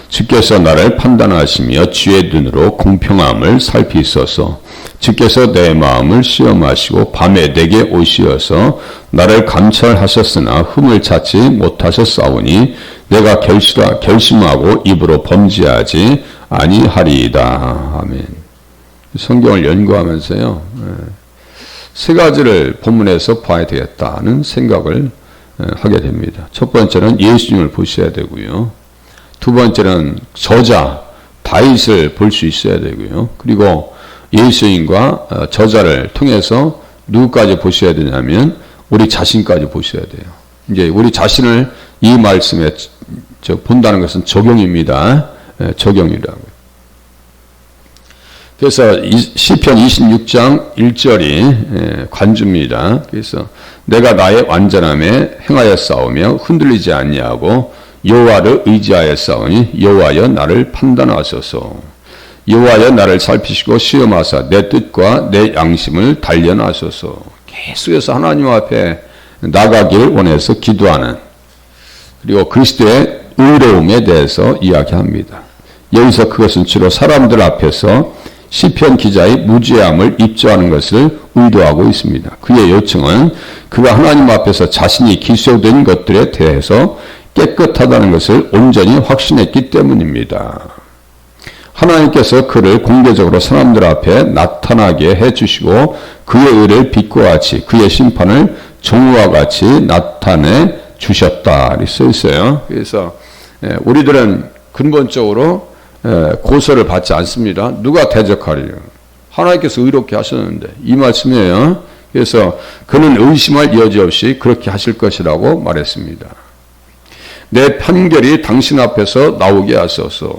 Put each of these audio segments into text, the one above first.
주께서 나를 판단하시며 주의 눈으로 공평함을 살피소서. 주께서 내 마음을 시험하시고 밤에 내게 오시어서 나를 감찰하셨으나 흠을 찾지 못하셨사오니 내가 결심하고 입으로 범죄하지 아니하리이다. 아멘. 성경을 연구하면서요, 세 가지를 본문에서 봐야 되겠다는 생각을 하게 됩니다. 첫 번째는 예수님을 보셔야 되고요. 두 번째는 저자 다윗을 볼 수 있어야 되고요. 그리고 예수님과 저자를 통해서 누구까지 보셔야 되냐면 우리 자신까지 보셔야 돼요. 이제 우리 자신을 이 말씀에 본다는 것은 적용입니다. 적용이라고요. 그래서 시편 26장 1절이 관주입니다. 그래서 내가 나의 완전함에 행하여 싸우며 흔들리지 아니하고 여호와를 의지하여 싸우니 여호와여 나를 판단하소서. 여호와여 나를 살피시고 시험하사 내 뜻과 내 양심을 단련하소서. 계속해서 하나님 앞에 나가길 원해서 기도하는, 그리고 그리스도의 의로움에 대해서 이야기합니다. 여기서 그것은 주로 사람들 앞에서 시편 기자의 무죄함을 입증하는 것을 의도하고 있습니다. 그의 요청은 그가 하나님 앞에서 자신이 기소된 것들에 대해서 깨끗하다는 것을 온전히 확신했기 때문입니다. 하나님께서 그를 공개적으로 사람들 앞에 나타나게 해주시고 그의 의를 빛과 같이 그의 심판을 정오와 같이 나타내 주셨다 이렇게 써 있어요. 그래서 우리들은 근본적으로 고소를 받지 않습니다. 누가 대적하리요? 하나님께서 의롭게 하셨는데 이 말씀이에요. 그래서 그는 의심할 여지 없이 그렇게 하실 것이라고 말했습니다. 내 판결이 당신 앞에서 나오게 하소서.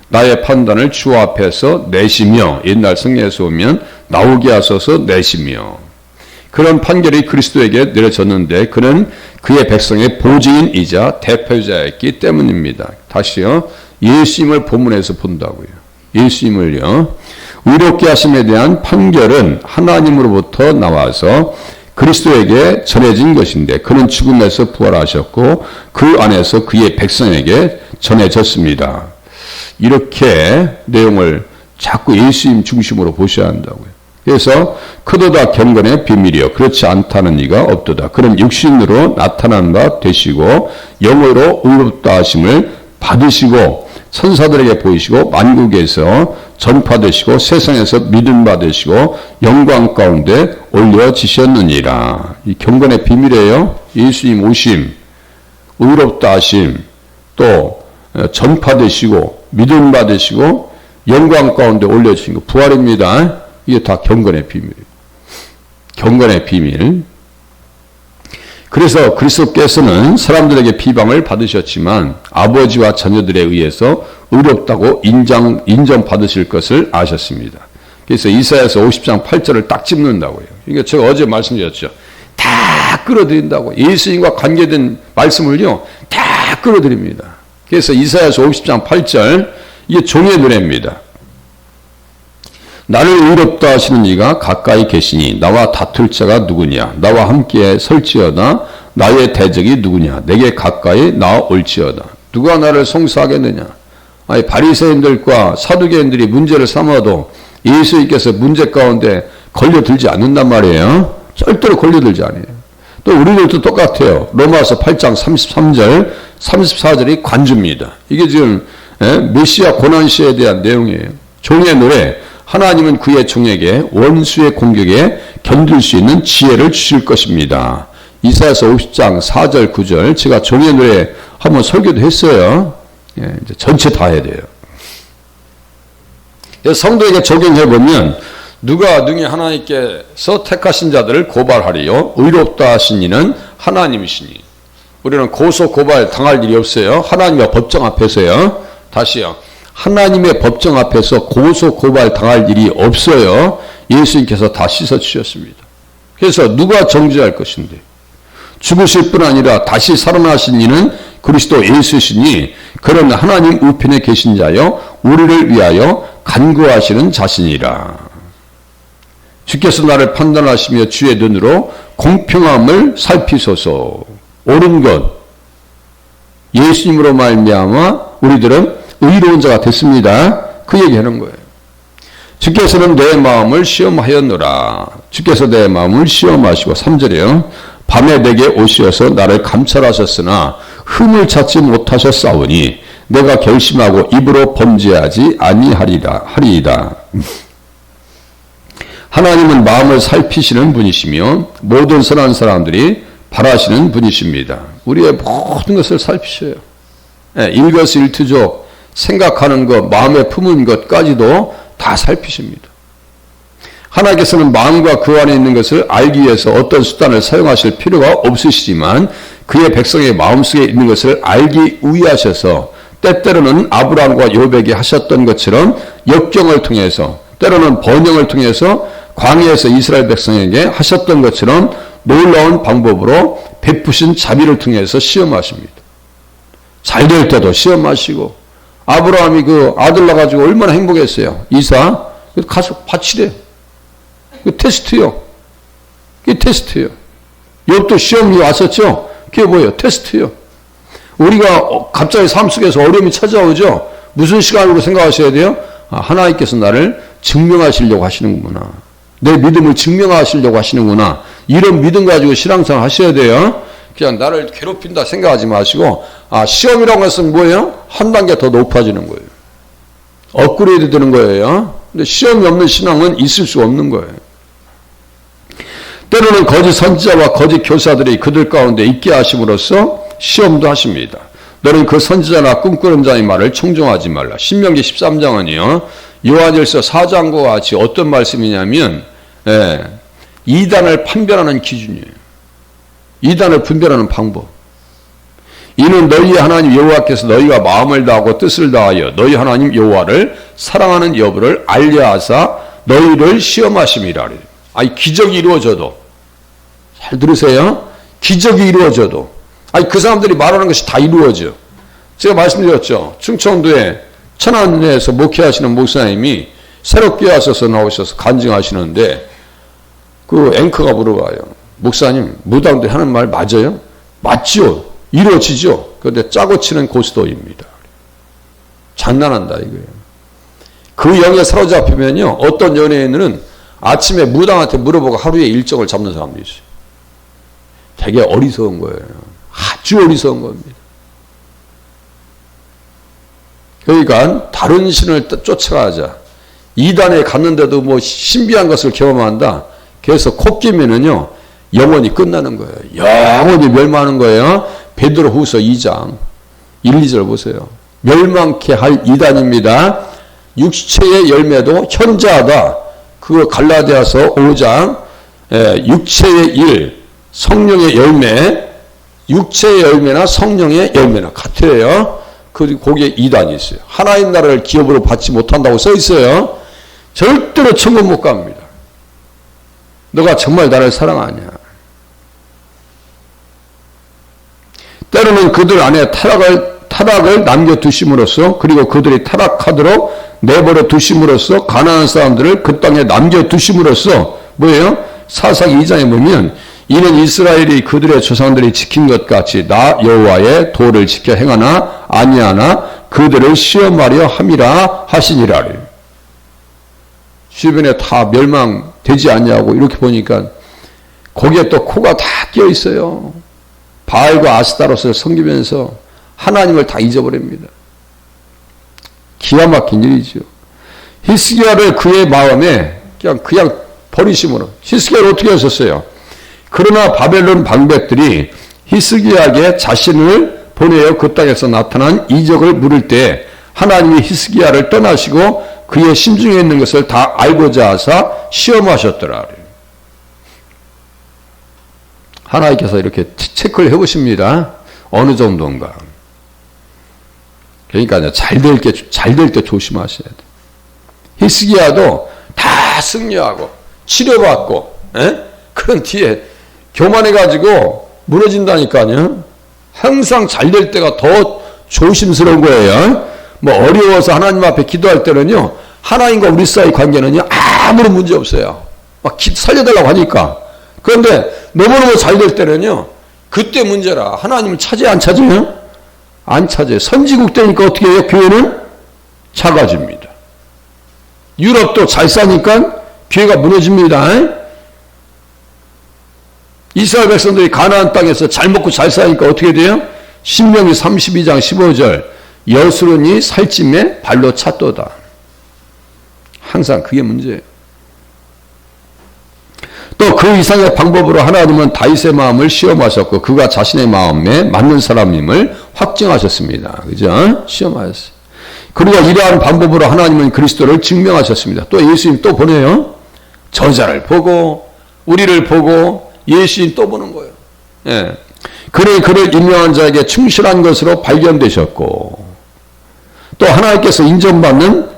나의 판단을 주 앞에서 내시며, 옛날 성경에서 오면 나오게 하소서 내시며. 그런 판결이 그리스도에게 내려졌는데 그는 그의 백성의 보증인이자 대표자였기 때문입니다. 다시요. 예수님을 본문에서 본다고요. 예수님을요. 의롭게 하심에 대한 판결은 하나님으로부터 나와서 그리스도에게 전해진 것인데 그는 죽음에서 부활하셨고 그 안에서 그의 백성에게 전해졌습니다. 이렇게 내용을 자꾸 예수님 중심으로 보셔야 한다고요. 그래서 크도다 경건의 비밀이요 그렇지 않다는 이가 없도다. 그는 육신으로 나타난 바 되시고 영으로 의롭다 하심을 받으시고 천사들에게 보이시고 만국에서 전파되시고 세상에서 믿음 받으시고 영광 가운데 올려지셨느니라. 이 경건의 비밀이에요. 예수님 오심, 의롭다 하심, 또 전파되시고 믿음 받으시고 영광 가운데 올려주신 거 부활입니다. 이게 다 경건의 비밀이에요. 경건의 비밀. 그래서 그리스도께서는 사람들에게 비방을 받으셨지만 아버지와 자녀들에 의해서 의롭다고 인정받으실 것을 아셨습니다. 그래서 이사야서 50장 8절을 딱 짚는다고요. 그러니까 제가 어제 말씀드렸죠. 다 끌어들인다고. 예수님과 관계된 말씀을요. 다 끌어들입니다. 그래서 이사야서 50장 8절 이게 종의 노래입니다. 나를 의롭다 하시는 이가 가까이 계시니 나와 다툴 자가 누구냐? 나와 함께 설지어다. 나의 대적이 누구냐? 내게 가까이 나올지어다. 누가 나를 송사하겠느냐? 아니 바리새인들과 사두개인들이 문제를 삼아도 예수님께서 문제 가운데 걸려들지 않는단 말이에요. 절대로 걸려들지 않아요. 또 우리들도 똑같아요. 로마서 8장 33절 34절이 관주입니다. 이게 지금 메시아 고난시에 대한 내용이에요. 종의 노래. 하나님은 그의 종에게 원수의 공격에 견딜 수 있는 지혜를 주실 것입니다. 이사야서 50장 4절 9절 제가 종의 노래 한번 설교도 했어요. 이제 전체 다 해야 돼요. 성도에게 적용해보면 누가 능히 하나님께서 택하신 자들을 고발하리요? 의롭다 하신 이는 하나님이시니. 우리는 고소 고발 당할 일이 없어요. 하나님의 법정 앞에서요. 다시요. 하나님의 법정 앞에서 고소 고발 당할 일이 없어요. 예수님께서 다 씻어주셨습니다. 그래서 누가 정죄할 것인데 죽으실 뿐 아니라 다시 살아나신 이는 그리스도 예수시니 그런 하나님 우편에 계신 자여 우리를 위하여 간구하시는 자신이라. 주께서 나를 판단하시며 주의 눈으로 공평함을 살피소서. 옳은 것 예수님으로 말미암아 우리들은 의로운 자가 됐습니다. 그 얘기하는 거예요. 주께서는 내 마음을 시험하였노라. 주께서 내 마음을 시험하시고 3절이요. 밤에 내게 오시어서 나를 감찰하셨으나 흠을 찾지 못하셨사오니 내가 결심하고 입으로 범죄하지 아니하리이다. 하나님은 마음을 살피시는 분이시며 모든 선한 사람들이 바라시는 분이십니다. 우리의 모든 것을 살피셔요. 일거수일투족 생각하는 것, 마음에 품은 것까지도 다 살피십니다. 하나님께서는 마음과 그 안에 있는 것을 알기 위해서 어떤 수단을 사용하실 필요가 없으시지만 그의 백성의 마음속에 있는 것을 알기 위하셔서 때때로는 아브라함과 요백이 하셨던 것처럼 역경을 통해서 때로는 번영을 통해서 광야에서 이스라엘 백성에게 하셨던 것처럼 놀라운 방법으로 베푸신 자비를 통해서 시험하십니다. 잘 될 때도 시험하시고 아브라함이 그 아들 낳아가지고 얼마나 행복했어요. 이사 가서 바치래요. 그 테스트요. 그게 테스트요. 욥도 시험이 왔었죠. 그게 뭐예요? 테스트요. 우리가 갑자기 삶 속에서 어려움이 찾아오죠. 무슨 시간으로 생각하셔야 돼요? 하나님께서 나를 증명하시려고 하시는구나. 내 믿음을 증명하시려고 하시는구나. 이런 믿음 가지고 신앙생활 하셔야 돼요. 그냥 나를 괴롭힌다 생각하지 마시고 시험이라고 해서 뭐예요? 한 단계 더 높아지는 거예요. 업그레이드 되는 거예요. 근데 시험이 없는 신앙은 있을 수 없는 거예요. 때로는 거짓 선지자와 거짓 교사들이 그들 가운데 있게 하심으로써 시험도 하십니다. 너는 그 선지자나 꿈꾸는 자의 말을 청종하지 말라. 신명기 13장은요. 요한일서 4장과 같이 어떤 말씀이냐면 이단을 판별하는 기준이에요. 이단을 분별하는 방법. 이는 너희 하나님 여호와께서 너희가 마음을 다하고 뜻을 다하여 너희 하나님 여호와를 사랑하는 여부를 알려하사 너희를 시험하심이라. 기적이 이루어져도 잘 들으세요. 기적이 이루어져도 그 사람들이 말하는 것이 다 이루어져. 제가 말씀드렸죠. 충청도에 천안에서 목회하시는 목사님이 새롭게 하셔서 나오셔서 간증하시는데 그 앵커가 물어봐요. 목사님, 무당들 하는 말 맞아요? 맞죠. 이루어지죠. 그런데 짜고 치는 고스톱입니다. 장난한다 이거예요. 그 영에 사로잡히면요. 어떤 연예인은 아침에 무당한테 물어보고 하루에 일정을 잡는 사람도 있어요. 되게 어리석은 거예요. 아주 어리석은 겁니다. 그러니까 다른 신을 쫓아가자. 이단에 갔는데도 뭐 신비한 것을 경험한다. 그래서 코 끼면은요. 영원히 끝나는 거예요. 영원히 멸망하는 거예요. 베드로후서 2장 1, 2절 보세요. 멸망케 할 이단입니다. 육체의 열매도 현저하다. 그거 갈라디아서 5장 육체의 일, 성령의 열매, 육체의 열매나 성령의 열매나 같아요. 그리고 거기에 이단이 있어요. 하나님 나라를 기업으로 받지 못한다고 써 있어요. 절대로 천국 못 갑니다. 너가 정말 나를 사랑하냐. 때로는 그들 안에 타락을 남겨두심으로써 그리고 그들이 타락하도록 내버려 두심으로써 가난한 사람들을 그 땅에 남겨두심으로써 뭐예요? 사사기 2장에 보면 이는 이스라엘이 그들의 조상들이 지킨 것 같이 나 여호와의 도를 지켜 행하나 아니하나 그들을 시험하려 함이라 하시니라. 주변에 다 멸망되지 않냐고 이렇게 보니까 거기에 또 코가 다 끼어 있어요. 바알과 아스타롯을 섬기면서 하나님을 다 잊어버립니다. 기가 막힌 일이죠. 히스기야를 그의 마음에 그냥 버리심으로. 히스기야를 어떻게 하셨어요? 그러나 바벨론 방백들이 히스기야에게 자신을 보내어 그 땅에서 나타난 이적을 물을 때 하나님이 히스기야를 떠나시고 그의 심중에 있는 것을 다 알고자 하사 시험하셨더라. 하나님께서 이렇게 체크를 해보십니다. 어느 정도인가. 그러니까 잘 될 때 조심하셔야 돼. 히스기야도 다 승리하고 치료받고 그런 뒤에 교만해가지고 무너진다니까요. 항상 잘 될 때가 더 조심스러운 거예요. 뭐 어려워서 하나님 앞에 기도할 때는요. 하나님과 우리 사이 관계는요. 아무런 문제 없어요. 막 살려달라고 하니까. 그런데 너무너무 잘 될 때는요. 그때 문제라. 하나님을 찾아요? 안 찾아요? 안 찾아요. 선지국 때니까 어떻게 해요? 교회는? 작아집니다. 유럽도 잘 사니까 교회가 무너집니다. 이스라엘 백성들이 가나안 땅에서 잘 먹고 잘 사니까 어떻게 돼요? 신명기 32장 15절 여수론이 살찜에 발로 찼도다. 항상 그게 문제예요. 또 그 이상의 방법으로 하나님은 다윗의 마음을 시험하셨고 그가 자신의 마음에 맞는 사람임을 확증하셨습니다. 그죠? 시험하셨어요. 그리고 이러한 방법으로 하나님은 그리스도를 증명하셨습니다. 또 예수님 또 보내요. 저자를 보고 우리를 보고 예수님 또 보는 거예요. 예. 그를 임명한 자에게 충실한 것으로 발견되셨고 또 하나님께서 인정받는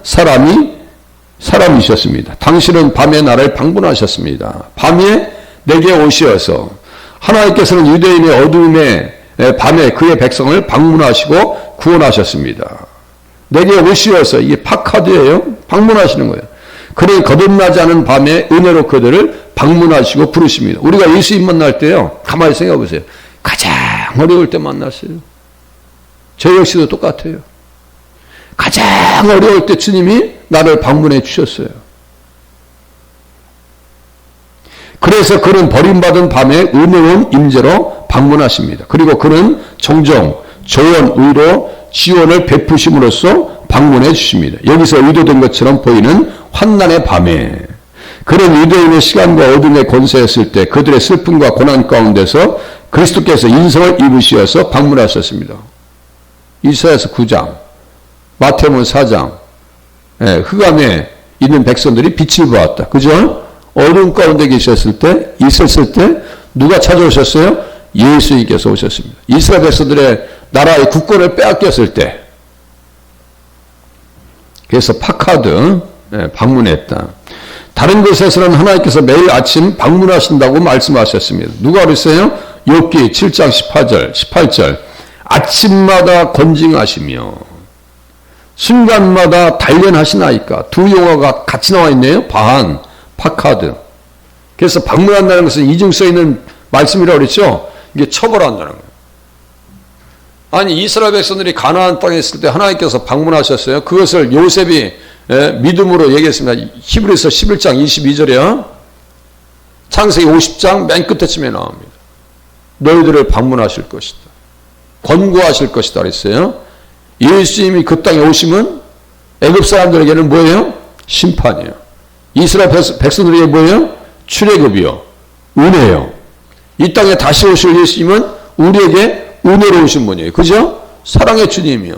사람이셨습니다. 당신은 밤에 나를 방문하셨습니다. 밤에 내게 오시어서 하나님께서는 유대인의 어두움에 밤에 그의 백성을 방문하시고 구원하셨습니다. 내게 오시어서 이게 파카드예요. 방문하시는 거예요. 그를 거듭나지 않은 밤에 은혜로 그들을 방문하시고 부르십니다. 우리가 예수님 만날 때요. 가만히 생각해 보세요. 가장 어려울 때 만났어요. 저 역시도 똑같아요. 가장 어려울 때 주님이 나를 방문해 주셨어요. 그래서 그는 버림받은 밤에 은혜로운 임재로 방문하십니다. 그리고 그는 종종 조언, 의로 지원을 베푸심으로써 방문해 주십니다. 여기서 의도된 것처럼 보이는 환난의 밤에 그는 유대인의 시간과 어둠의 권세였을 때 그들의 슬픔과 고난 가운데서 그리스도께서 인성을 입으시어서 방문하셨습니다. 이사야서 9장, 마태복음 4장, 흑암에 있는 백성들이 빛을 보았다. 그죠? 어둠 가운데 있었을 때 누가 찾아오셨어요? 예수님께서 오셨습니다. 이스라엘 백성들의 나라의 국권을 빼앗겼을 때, 그래서 파카드 방문했다. 다른 곳에서는 하나님께서 매일 아침 방문하신다고 말씀하셨습니다. 누가 그랬어요? 욥기 7장 18절 아침마다 건징하시며 순간마다 단련하시나이까. 두 용어가 같이 나와 있네요. 바한, 파카드. 그래서 방문한다는 것은 이중 써 있는 말씀이라고 그랬죠. 이게 처벌한다는 거예요. 아니 이스라엘 백성들이 가나안 땅에 있을 때 하나님께서 방문하셨어요. 그것을 요셉이 믿음으로 얘기했습니다. 히브리서 11장 22절이요. 창세기 50장 맨 끝에쯤에 나옵니다. 너희들을 방문하실 것이다. 권고하실 것이다 그랬어요. 예수님이 그 땅에 오시면 애굽 사람들에게는 뭐예요? 심판이에요. 이스라엘 백성들에게 뭐예요? 출애굽이요. 은혜요. 이 땅에 다시 오실 예수님은 우리에게 은혜로 오신 분이에요. 그죠? 사랑의 주님이요.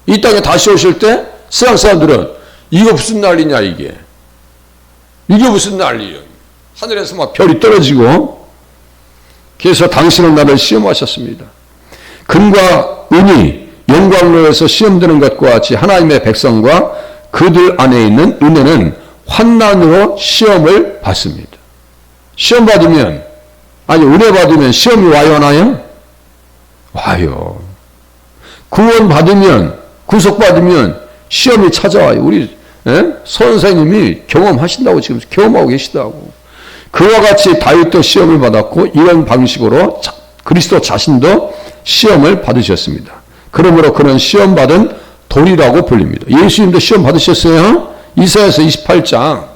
이 땅에 다시 오실 때 세상 사람들은 이거 무슨 난리냐 이게. 이게 무슨 난리예요. 하늘에서 막 별이 떨어지고. 그래서 당신은 나를 시험하셨습니다. 금과 은이 영광로에서 시험되는 것과 같이 하나님의 백성과 그들 안에 있는 은혜는 환난으로 시험을 받습니다. 시험 받으면 은혜 받으면 시험이 와요 안 와요? 와요. 구원 받으면 구속 받으면 시험이 찾아와요. 우리 선생님이 경험하신다고 지금 경험하고 계시다고. 그와 같이 다윗도 시험을 받았고 이런 방식으로 그리스도 자신도 시험을 받으셨습니다. 그러므로 그는 시험 받은 돌이라고 불립니다. 예수님도 시험 받으셨어요? 이사야서 28장.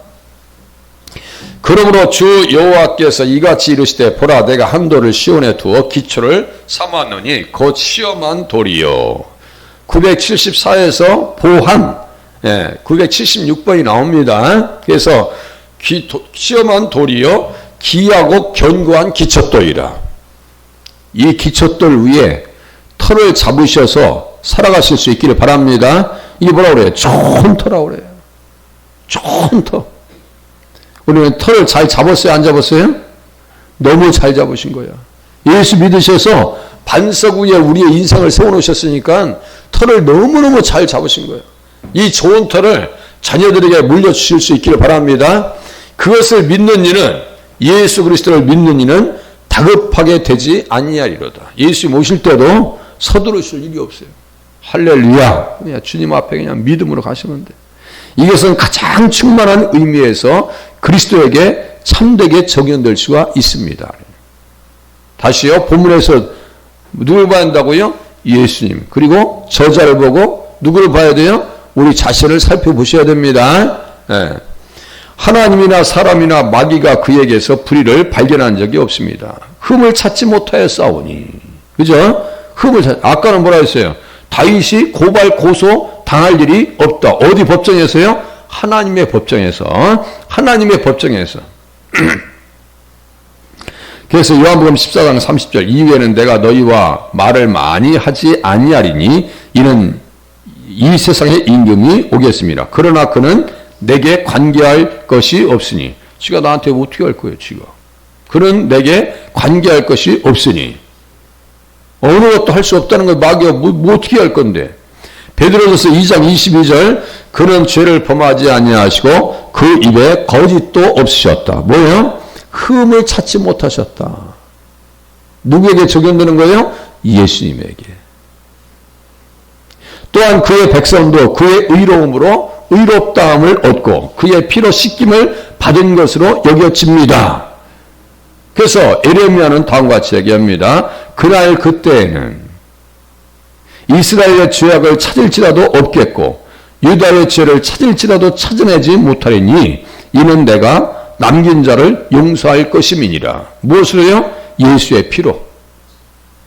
그러므로 주 여호와께서 이같이 이르시되 보라 내가 한 돌을 시온에 두어 기초를 삼았느니 곧 시험한 돌이요. 974에서 보한 976번이 나옵니다. 그래서 시험한 돌이요 기하고 견고한 기초돌이라. 이 기초돌 위에 털을 잡으셔서 살아가실 수 있기를 바랍니다. 이게 뭐라고 그래요? 좋은 터라고 그래요. 좋은 터. 우리는 털을 잘 잡았어요? 안 잡았어요? 너무 잘 잡으신 거야. 예수 믿으셔서 반석 위에 우리의 인생을 세워놓으셨으니까 털을 너무너무 잘 잡으신 거예요. 이 좋은 털을 자녀들에게 물려주실 수 있기를 바랍니다. 그것을 믿는 이는 예수 그리스도를 믿는 이는 다급하게 되지 아니하리로다. 예수님 오실 때도 서두르실 일이 없어요. 할렐루야. 그냥 주님 앞에 그냥 믿음으로 가시면 돼. 이것은 가장 충만한 의미에서 그리스도에게 참되게 적용될 수가 있습니다. 다시요. 본문에서 누굴 봐야 한다고요? 예수님. 그리고 저자를 보고 누구를 봐야 돼요? 우리 자신을 살펴보셔야 됩니다. 예. 하나님이나 사람이나 마귀가 그에게서 불의를 발견한 적이 없습니다. 흠을 찾지 못하여 싸우니. 그죠? 아까는 뭐라 했어요? 다윗이 고발 고소 당할 일이 없다. 어디 법정에서요? 하나님의 법정에서. 하나님의 법정에서. 그래서 요한복음 14장 30절 이후에는 내가 너희와 말을 많이 하지 아니하리니 이는 이 세상의 임금이 오겠습니다. 그러나 그는 내게 관계할 것이 없으니. 지가 나한테 어떻게 할 거예요, 지가. 그는 내게 관계할 것이 없으니. 어느 것도 할 수 없다는 걸 마귀가 뭐 어떻게 할 건데. 베드로전서 2장 22절 그는 죄를 범하지 아니하시고 그 입에 거짓도 없으셨다. 뭐예요? 흠을 찾지 못하셨다. 누구에게 적용되는 거예요? 예수님에게. 또한 그의 백성도 그의 의로움으로 의롭다함을 얻고 그의 피로 씻김을 받은 것으로 여겨집니다. 그래서 에레미야는 다음과 같이 얘기합니다. 그날 그때에는 이스라엘의 죄악을 찾을지라도 없겠고 유다의 죄를 찾을지라도 찾아내지 못하리니 이는 내가 남긴 자를 용서할 것임이니라. 무엇으로요? 예수의 피로.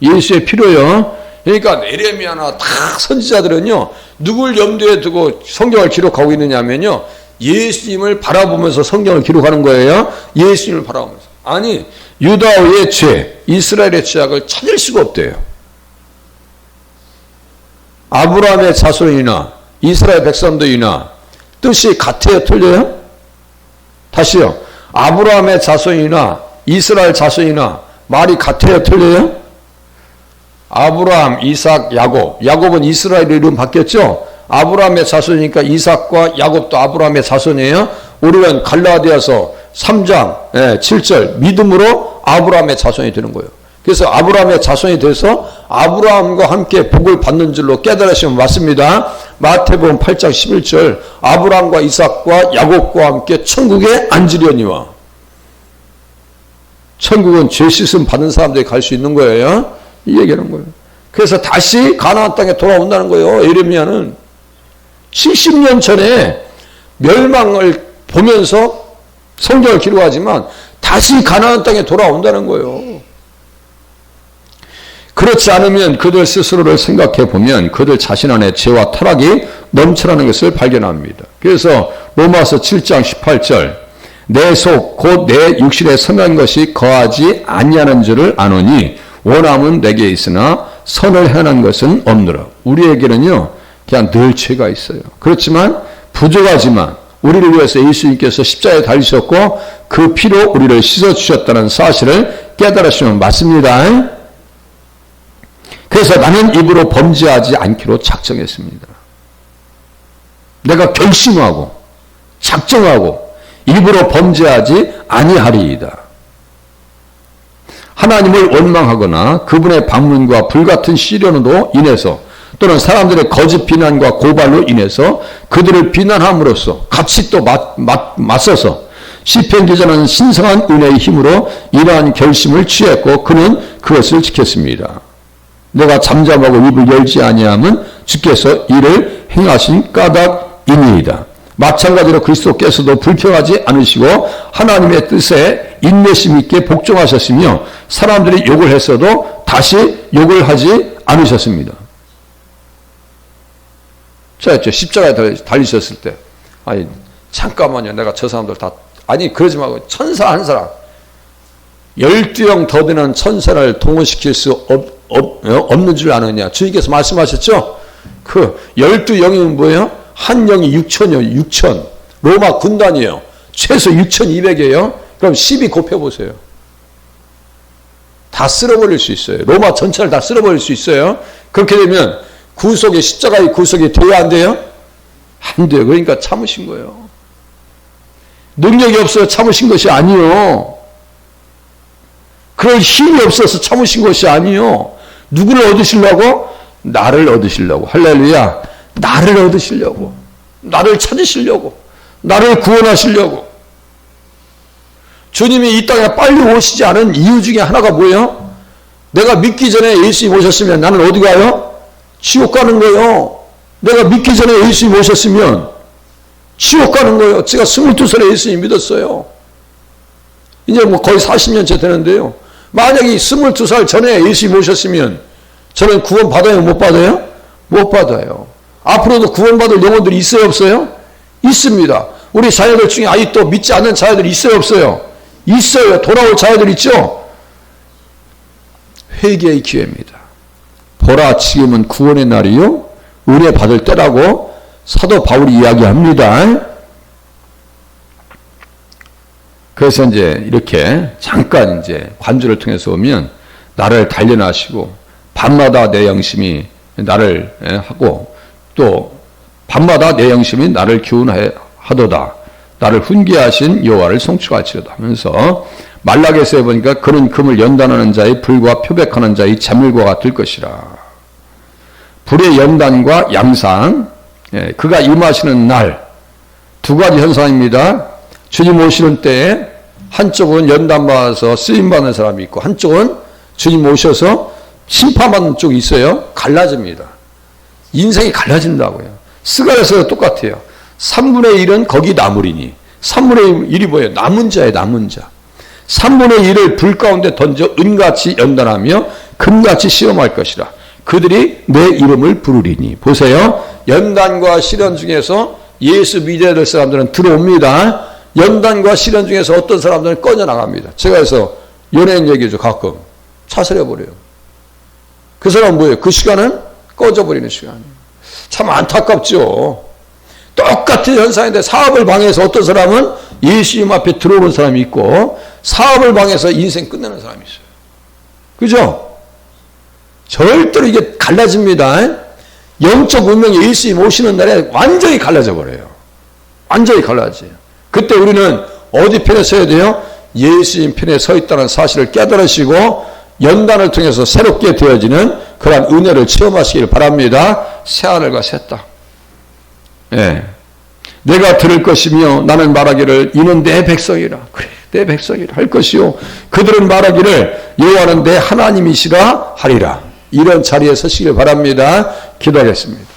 예수의 피로요. 그러니까 에레미야나 다 선지자들은요. 누굴 염두에 두고 성경을 기록하고 있느냐면요. 예수님을 바라보면서 성경을 기록하는 거예요. 예수님을 바라보면서. 아니 유다의 죄, 이스라엘의 죄악을 찾을 수가 없대요. 아브라함의 자손이나 이스라엘 백성들이나 뜻이 같아요? 틀려요? 다시요. 아브라함의 자손이나 이스라엘 자손이나 말이 같아요? 틀려요? 아브라함, 이삭, 야곱. 야곱은 이스라엘 이름 바뀌었죠? 아브라함의 자손이니까 이삭과 야곱도 아브라함의 자손이에요. 우리는 갈라디아서 3장 7절 믿음으로 아브라함의 자손이 되는 거예요. 그래서 아브라함의 자손이 돼서 아브라함과 함께 복을 받는 줄로 깨달으시면 맞습니다. 마태복음 8장 11절 아브라함과 이삭과 야곱과 함께 천국에 앉으려니와. 천국은 죄 씻음 받은 사람들이 갈 수 있는 거예요. 이 얘기하는 거예요. 그래서 다시 가나안 땅에 돌아온다는 거예요. 에레미야는 70년 전에 멸망을 보면서 성경을 기록하지만 다시 가나안 땅에 돌아온다는 거예요. 그렇지 않으면 그들 스스로를 생각해 보면 그들 자신 안에 죄와 타락이 넘쳐나는 것을 발견합니다. 그래서 로마서 7장 18절 내 속 곧 내 육신에 선한 것이 거하지 아니하는 줄을 아노니 원함은 내게 있으나 선을 행하는 것은 없노라. 우리에게는요 그냥 늘 죄가 있어요. 그렇지만 부족하지만 우리를 위해서 예수님께서 십자가에 달리셨고 그 피로 우리를 씻어주셨다는 사실을 깨달으시면 맞습니다. 그래서 나는 입으로 범죄하지 않기로 작정했습니다. 내가 결심하고 작정하고 입으로 범죄하지 아니하리이다. 하나님을 원망하거나 그분의 방문과 불같은 시련으로 인해서 또는 사람들의 거짓 비난과 고발로 인해서 그들을 비난함으로써 같이 또 맞서서 시편 기자는 신성한 은혜의 힘으로 이러한 결심을 취했고 그는 그것을 지켰습니다. 내가 잠잠하고 입을 열지 아니함은 주께서 이를 행하신 까닭이니이다. 마찬가지로 그리스도께서도 불평하지 않으시고 하나님의 뜻에 인내심 있게 복종하셨으며 사람들이 욕을 했어도 다시 욕을 하지 않으셨습니다. 자, 십자가에 달리셨을 때 아니 잠깐만요. 내가 저 사람들 다 아니 그러지 말고 천사 한 사람 12영 더 되는 천사를 동원시킬 수 없는 줄 아느냐. 주님께서 말씀하셨죠. 그 12영이면 뭐예요? 한 영이 6천이요. 6천. 로마 군단이에요. 최소 6,200이에요. 그럼 12 곱해보세요. 다 쓸어버릴 수 있어요. 로마 전체를 다 쓸어버릴 수 있어요. 그렇게 되면 구속이 십자가의 구속이 돼야 안 돼요? 안 돼요. 그러니까 참으신 거예요. 능력이 없어서 참으신 것이 아니요. 그럴 힘이 없어서 참으신 것이 아니요. 누구를 얻으시려고? 나를 얻으시려고. 할렐루야. 나를 얻으시려고. 나를 찾으시려고. 나를 구원하시려고. 주님이 이 땅에 빨리 오시지 않은 이유 중에 하나가 뭐예요? 내가 믿기 전에 예수님 오셨으면 나는 어디 가요? 지옥 가는 거예요. 내가 믿기 전에 예수님 오셨으면 지옥 가는 거예요. 제가 22살에 예수님 믿었어요. 이제 뭐 거의 40년째 되는데요. 만약에 22살 전에 예수님 오셨으면 저는 구원 받아요? 못 받아요? 못 받아요. 앞으로도 구원받을 영혼들이 있어요? 없어요? 있습니다. 우리 자녀들 중에 아직도 믿지 않는 자녀들이 있어요? 없어요? 있어요. 돌아올 자녀들 있죠? 회개의 기회입니다. 보라, 지금은 구원의 날이요 은혜 받을 때라고 사도 바울이 이야기합니다. 그래서 이제 이렇게 잠깐 이제 관주를 통해서 오면 나를 단련하시고 밤마다 내 영심이 나를 하고 또 밤마다 내 영심이 나를 기운하도다. 나를 훈계하신 여호와를 송축할지로다 하면서 말라기서에 보니까 그는 금을 연단하는 자의 불과 표백하는 자의 재물과 같을 것이라. 불의 연단과 양상, 그가 임하시는 날 두 가지 현상입니다. 주님 오시는 때에 한쪽은 연단받아서 쓰임받는 사람이 있고 한쪽은 주님 오셔서 심판받는 쪽이 있어요. 갈라집니다. 인생이 갈라진다고요. 스가랴서도 똑같아요. 3분의 1은 거기 남으리니 3분의 1이 뭐예요? 남은 자예요. 남은 자. 3분의 1을 불 가운데 던져 은같이 연단하며 금같이 시험할 것이라. 그들이 내 이름을 부르리니. 보세요. 연단과 시련 중에서 예수 믿어야 될 사람들은 들어옵니다. 연단과 시련 중에서 어떤 사람들은 꺼져나갑니다. 제가 해서 연예인 얘기죠. 가끔. 차설해버려요. 그 사람은 뭐예요? 그 시간은 꺼져버리는 시간이에요. 참 안타깝죠. 똑같은 현상인데 사업을 방해해서 어떤 사람은 예수님 앞에 들어오는 사람이 있고 사업을 방해해서 인생 끝내는 사람이 있어요. 그죠? 절대로 이게 갈라집니다. 영적 운명이 예수님 오시는 날에 완전히 갈라져 버려요. 완전히 갈라져요. 그때 우리는 어디 편에 서야 돼요? 예수님 편에 서 있다는 사실을 깨달으시고 연단을 통해서 새롭게 되어지는 그러한 은혜를 체험하시길 바랍니다. 새하늘과 새 땅. 예. 내가 들을 것이며 나는 말하기를 이는 내 백성이라. 그래, 내 백성이라 할 것이요. 그들은 말하기를 여호와는 내 하나님이시라 하리라. 이런 자리에 서시길 바랍니다. 기도하겠습니다.